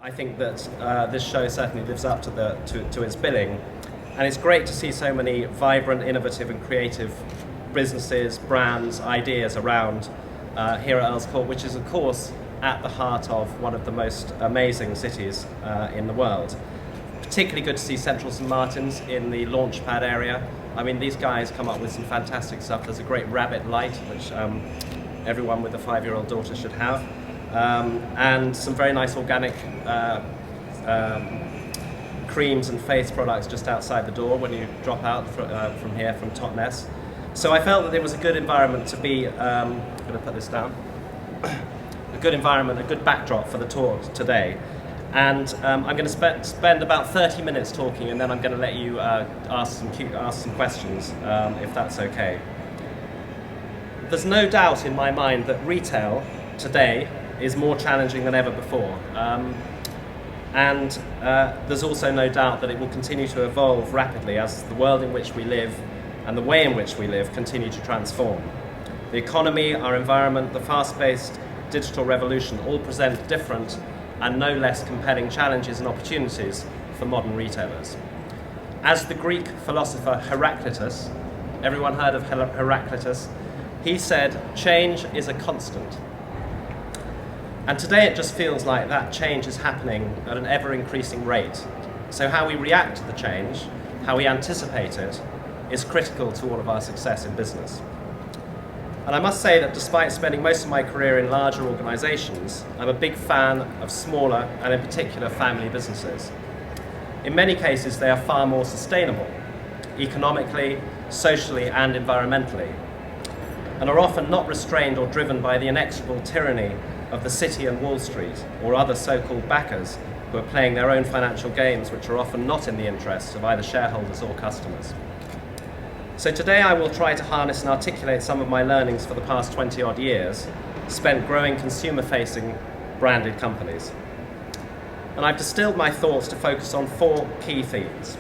I think that this show certainly lives up to its billing, and it's great to see so many vibrant, innovative and creative businesses, brands, ideas around here at Earls Court, which is of course at the heart of one of the most amazing cities in the world. Particularly good to see Central St Martin's in the Launchpad area. I mean, these guys come up with some fantastic stuff. There's a great rabbit light, which everyone with a 5-year-old daughter should have. And some very nice organic creams and face products just outside the door when you drop out from here, from Totnes. So I felt that it was a good environment to be, I'm going to put this down, a good environment, a good backdrop for the talk today. And I'm going to spend about 30 minutes talking, and then I'm going to let you ask some questions, if that's okay. There's no doubt in my mind that retail today is more challenging than ever before. And there's also no doubt that it will continue to evolve rapidly as the world in which we live and the way in which we live continue to transform. The economy, our environment, the fast-paced digital revolution all present different and no less compelling challenges and opportunities for modern retailers. As the Greek philosopher Heraclitus, everyone heard of Heraclitus? He said, change is a constant. And today it just feels like that change is happening at an ever-increasing rate. So how we react to the change, how we anticipate it, is critical to all of our success in business. And I must say that despite spending most of my career in larger organisations, I'm a big fan of smaller and in particular family businesses. In many cases they are far more sustainable, economically, socially and environmentally, and are often not restrained or driven by the inexorable tyranny of the city and Wall Street or other so-called backers who are playing their own financial games which are often not in the interests of either shareholders or customers. So today I will try to harness and articulate some of my learnings for the past 20 odd years spent growing consumer-facing branded companies. And I've distilled my thoughts to focus on 4 key themes.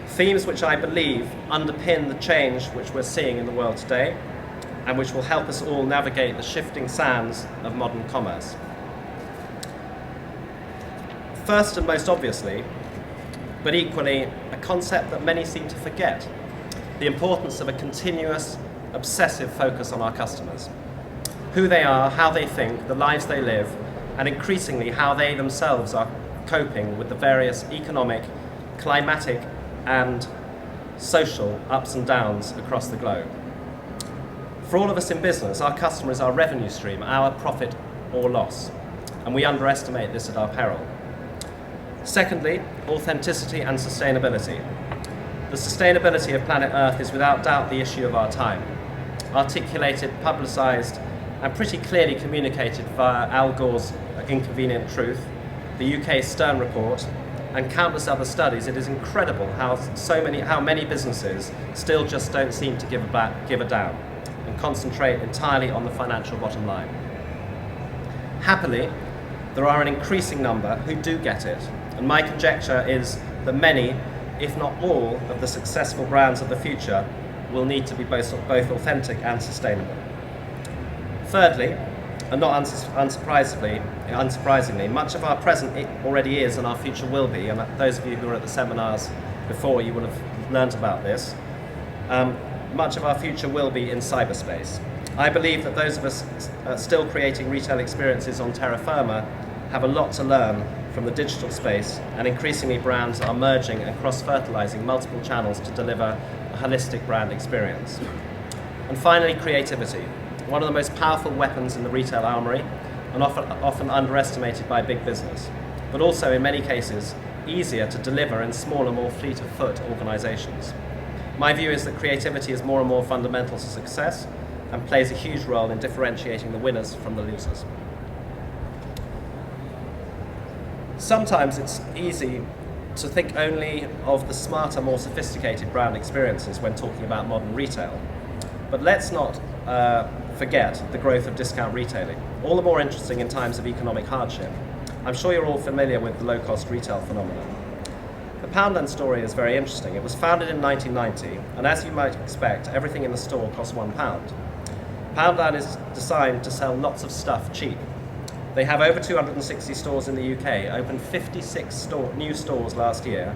Themes which I believe underpin the change which we're seeing in the world today and which will help us all navigate the shifting sands of modern commerce. First and most obviously, but equally a concept that many seem to forget, the importance of a continuous, obsessive focus on our customers. Who they are, how they think, the lives they live, and increasingly how they themselves are coping with the various economic, climatic, and social ups and downs across the globe. For all of us in business, our customer is our revenue stream, our profit or loss, and we underestimate this at our peril. Secondly, authenticity and sustainability. The sustainability of planet Earth is without doubt the issue of our time. Articulated, publicised, and pretty clearly communicated via Al Gore's Inconvenient Truth, the UK Stern Report, and countless other studies, it is incredible how many businesses still just don't seem to give a damn and concentrate entirely on the financial bottom line. Happily, there are an increasing number who do get it, and my conjecture is that many, if not all, of the successful brands of the future will need to be both authentic and sustainable. Thirdly, and not unsurprisingly, much of our present already is and our future will be, and those of you who were at the seminars before, you will have learnt about this. Much of our future will be in cyberspace. I believe that those of us still creating retail experiences on terra firma have a lot to learn from the digital space, and increasingly brands are merging and cross-fertilizing multiple channels to deliver a holistic brand experience. And finally, creativity. One of the most powerful weapons in the retail armory, and often underestimated by big business, but also in many cases easier to deliver in smaller, more fleet-of-foot organizations. My view is that creativity is more and more fundamental to success and plays a huge role in differentiating the winners from the losers. Sometimes it's easy to think only of the smarter, more sophisticated brand experiences when talking about modern retail. But let's not forget the growth of discount retailing, all the more interesting in times of economic hardship. I'm sure you're all familiar with the low-cost retail phenomenon. The Poundland story is very interesting. It was founded in 1990, and as you might expect, everything in the store costs £1. Poundland is designed to sell lots of stuff cheap. They have over 260 stores in the UK, opened 56 new stores last year,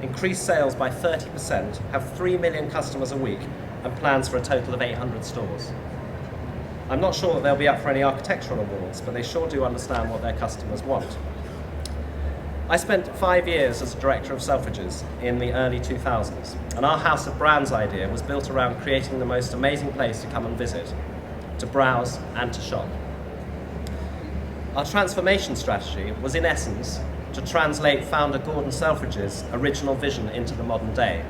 increased sales by 30%, have 3 million customers a week, and plans for a total of 800 stores. I'm not sure that they'll be up for any architectural awards, but they sure do understand what their customers want. I spent 5 years as a director of Selfridges in the early 2000s, and our House of Brands idea was built around creating the most amazing place to come and visit, to browse and to shop. Our transformation strategy was, in essence, to translate founder Gordon Selfridge's original vision into the modern day.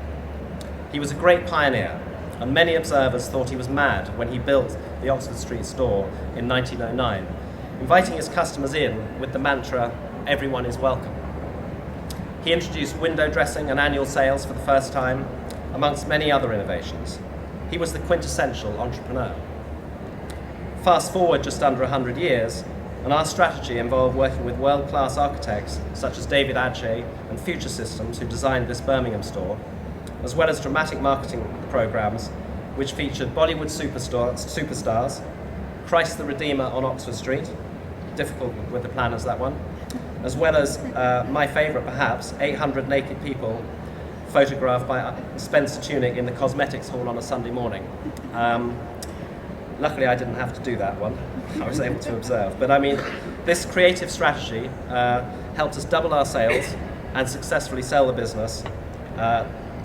He was a great pioneer, and many observers thought he was mad when he built the Oxford Street store in 1909, inviting his customers in with the mantra, "Everyone is welcome." He introduced window dressing and annual sales for the first time, amongst many other innovations. He was the quintessential entrepreneur. Fast forward just under 100 years, and our strategy involved working with world-class architects such as David Adjaye and Future Systems, who designed this Birmingham store, as well as dramatic marketing programs which featured Bollywood superstars, Christ the Redeemer on Oxford Street, difficult with the planners, that one, as well as my favourite perhaps, 800 naked people photographed by Spencer Tunick in the cosmetics hall on a Sunday morning. Luckily I didn't have to do that one. I was able to observe. But I mean, this creative strategy helped us double our sales and successfully sell the business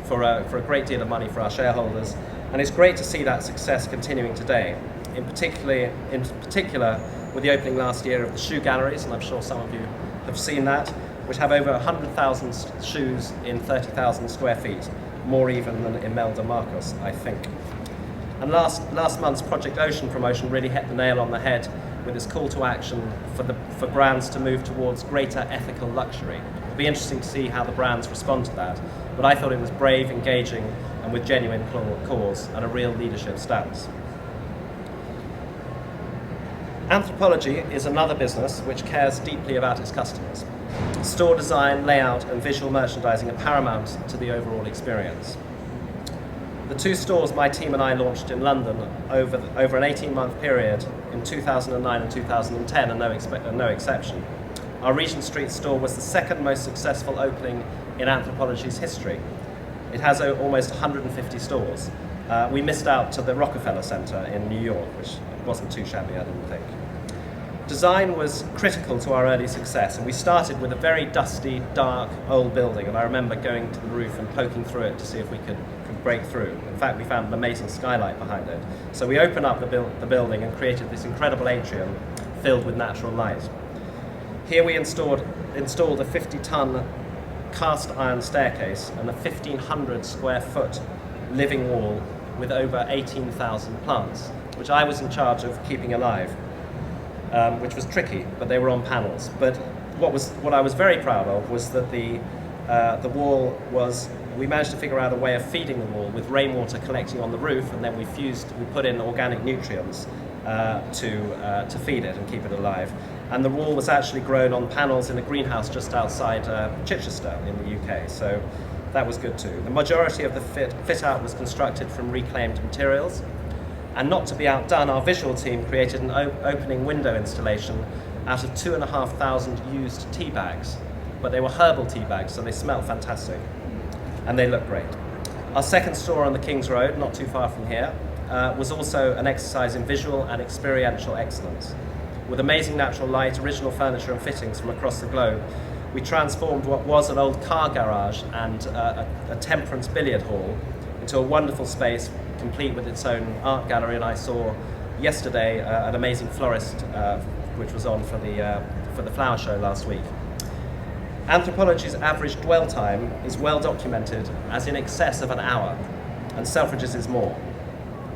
for a great deal of money for our shareholders. And it's great to see that success continuing today, in particular with the opening last year of the shoe galleries, and I'm sure some of you have seen that, which have over 100,000 shoes in 30,000 square feet, more even than Imelda Marcos, I think. And last month's Project Ocean promotion really hit the nail on the head with its call to action for brands to move towards greater ethical luxury. It'll be interesting to see how the brands respond to that, but I thought it was brave, engaging, and with genuine cause and a real leadership stance. Anthropologie is another business which cares deeply about its customers. Store design, layout, and visual merchandising are paramount to the overall experience. The 2 stores my team and I launched in London over an 18-month period in 2009 and 2010 are no exception. Our Regent Street store was the second most successful opening in Anthropologie's history. It has almost 150 stores. We missed out to the Rockefeller Center in New York, which wasn't too shabby, I didn't think. Design was critical to our early success, and we started with a very dusty, dark, old building, and I remember going to the roof and poking through it to see if we could break through. In fact, we found an amazing skylight behind it. So we opened up the building and created this incredible atrium filled with natural light. Here we installed a 50-ton cast iron staircase and a 1,500 square foot living wall with over 18,000 plants, which I was in charge of keeping alive, which was tricky, but they were on panels. But what I was very proud of was that the wall was, we managed to figure out a way of feeding the wall with rainwater collecting on the roof, and then we put in organic nutrients to feed it and keep it alive. And the wall was actually grown on panels in a greenhouse just outside Chichester in the UK, so that was good too. The majority of the fit out was constructed from reclaimed materials, and not to be outdone, our visual team created an opening window installation out of 2,500 used tea bags, but they were herbal tea bags, so they smelled fantastic and they looked great. Our second store on the King's Road, not too far from here, was also an exercise in visual and experiential excellence. With amazing natural light, original furniture and fittings from across the globe, we transformed what was an old car garage and a temperance billiard hall into a wonderful space complete with its own art gallery. And I saw yesterday an amazing florist which was on for the flower show last week. Anthropologie's average dwell time is well documented as in excess of an hour, and Selfridges is more.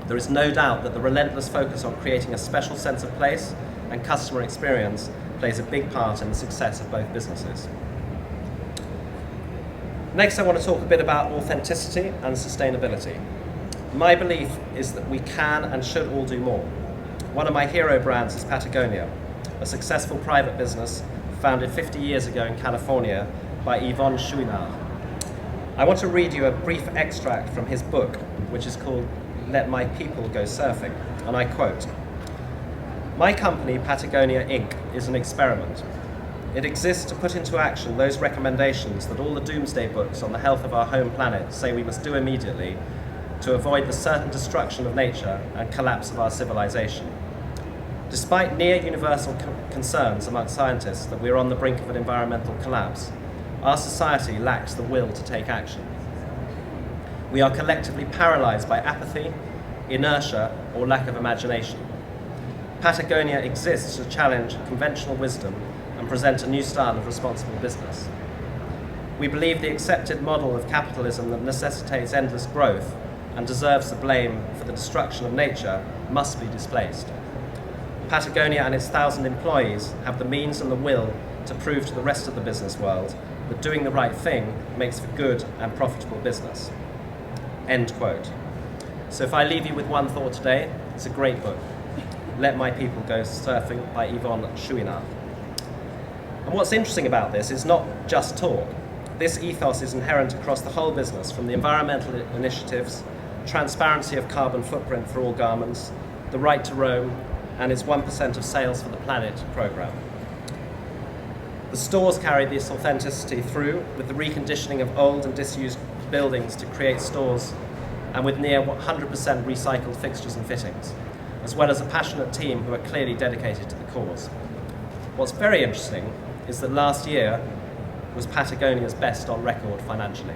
There is no doubt that the relentless focus on creating a special sense of place and customer experience plays a big part in the success of both businesses. Next, I want to talk a bit about authenticity and sustainability. My belief is that we can and should all do more. One of my hero brands is Patagonia, a successful private business founded 50 years ago in California by Yvon Chouinard. I want to read you a brief extract from his book, which is called Let My People Go Surfing, and I quote, "My company, Patagonia Inc., is an experiment. It exists to put into action those recommendations that all the doomsday books on the health of our home planet say we must do immediately to avoid the certain destruction of nature and collapse of our civilization. Despite near universal concerns among scientists that we are on the brink of an environmental collapse, our society lacks the will to take action. We are collectively paralysed by apathy, inertia, or lack of imagination. Patagonia exists to challenge conventional wisdom and present a new style of responsible business. We believe the accepted model of capitalism that necessitates endless growth and deserves the blame for the destruction of nature must be displaced. Patagonia and its 1,000 employees have the means and the will to prove to the rest of the business world that doing the right thing makes for good and profitable business. End quote. So if I leave you with one thought today, it's a great book, Let My People Go Surfing by Yvonne Chouinard. And what's interesting about this is not just talk. This ethos is inherent across the whole business, from the environmental initiatives, transparency of carbon footprint for all garments, the right to roam, and its 1% of sales for the planet program. The stores carry this authenticity through with the reconditioning of old and disused buildings to create stores, and with near 100% recycled fixtures and fittings, as well as a passionate team who are clearly dedicated to the cause. What's very interesting is that last year was Patagonia's best on record financially.